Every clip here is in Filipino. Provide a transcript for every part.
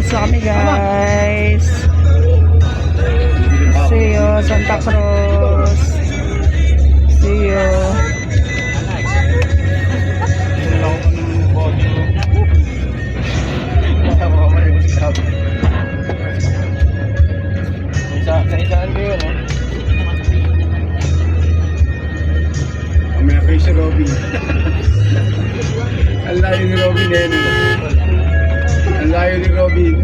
Diretso kami guys. See you, Santa Cruz. See you. Sa-isaan ko yun, May face si Robin. Ang layo ni Robin eh. Ang layo ni Robin.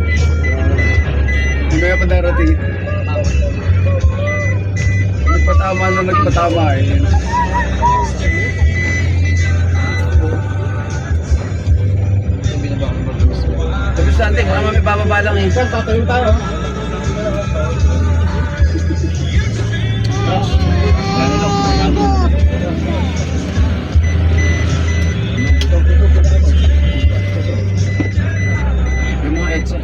Mamaya pa darating. Nagpatama na nagpatama eh. Tapos sante, baka may bababa lang eh. Tatayo tayo. Yung mga EDSA.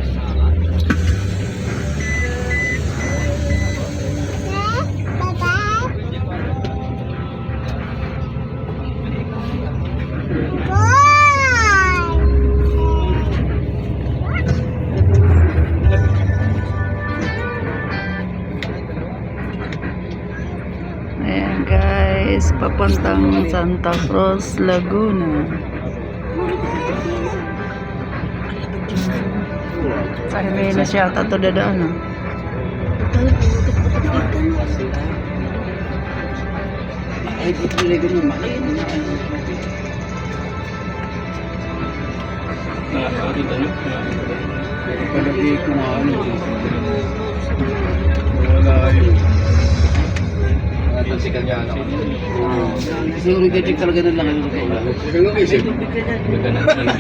Ayan guys, papuntang Santa Cruz, Laguna. Sa Jimenez yata ito dadaan ah. Ay, dito nilagay ng makin. Palagi kung ano. Wala yun. Natansikan niya ano. Siguro i-check talaga ng laki ng totoo. Siguro i-check.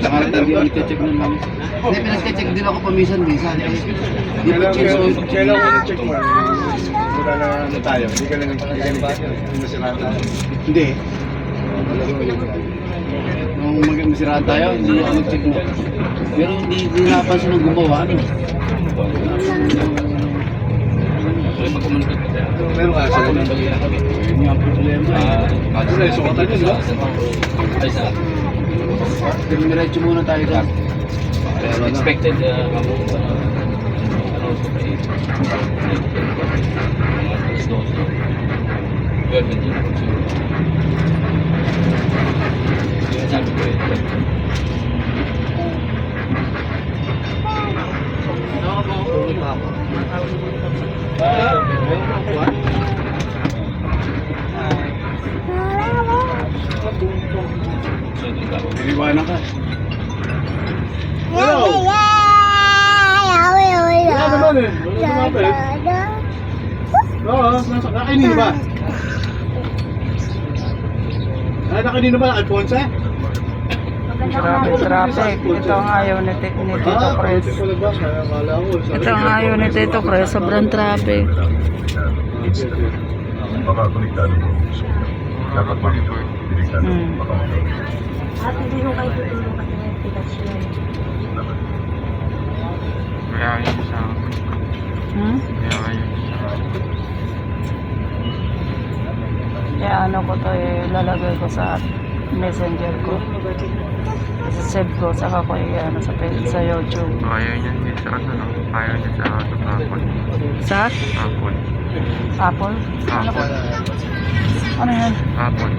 Saka hindi ako i-check ng laki. Hindi, pinag-check din ako paminsan-minsan. Di ba check so? Kailan ko na-check mo? Wala na ano tayo. Hindi ka lang masirata. Hindi. Nung masiraan tayo, hindi ako nag-check mo. Pero hindi napansin ng gumawa. Ano? Meron ka sa mga Yun yung problema. Kasi sukatan yun, di ba? Pero miretso muna tayo ka. Pero Expected Iniwanan ka. Wala naman eh. Wala naman eh. Oo, nakainin ba? Nakainin ba? Alfonso? Traffic. Ito ang ayaw ni Tito Chris. Ito ang ayaw ni Tito Chris. Sobrang traffic. Baka konektado mo. Dapat mag-report. At hindi ko kayo tutulong kasi may aplikasyon. Kaya yun sa... Kaya yun sa... Kaya ano ko to lalagay ko sa messenger ko. Save ko, saka ko sa YouTube. Ayaw niya din sa ano, no? Ayaw niya sa Apple. Sa? Apple. Apple? Ano ko? Ano yan? Apple.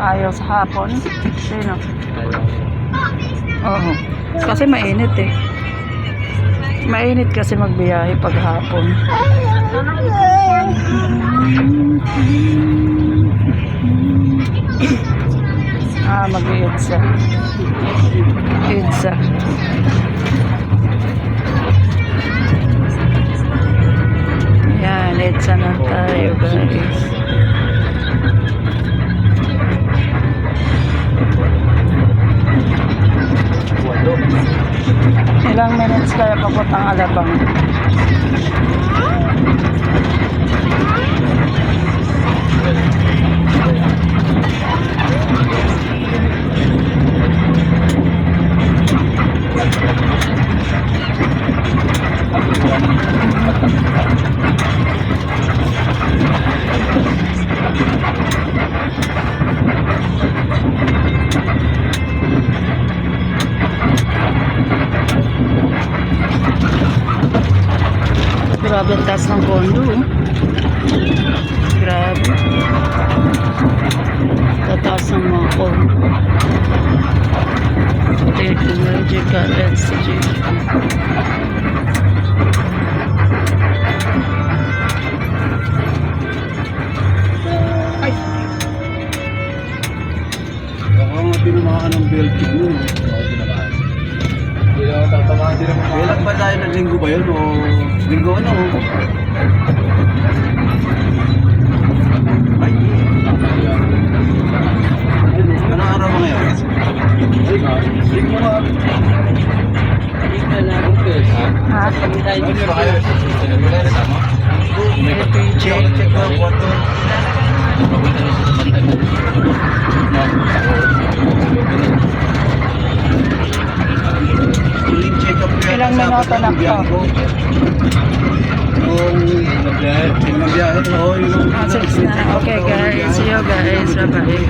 Ayaw sa hapon? Sino? Oo. Kasi mainit eh. Mainit kasi magbiyahe pag hapon. Mag-EDSA. EDSA. Yan, EDSA na tayo guys. Ilang minutes kaya papuntang Alabang? Grabe ang taas ng condo. Oh. Grabe. Tataas ng mga condo. Technological institution. Baka nga tinamaan ng Belgic nun. Hindi naman tatamaan din naman. Kailan ba tayo ng linggo ba yun? O linggo ano? Ay, anong araw ba ngayon? Linggo nga. Ha? Ano ba kayo? FPJ. Check na kwarto. Huling check-up ko yata Ilang sa minuto apat na ng biyahe ko. Yung nagbiyahe, oo, yung... Ah, 6 na. Okay guys. See you guys. Bye-bye.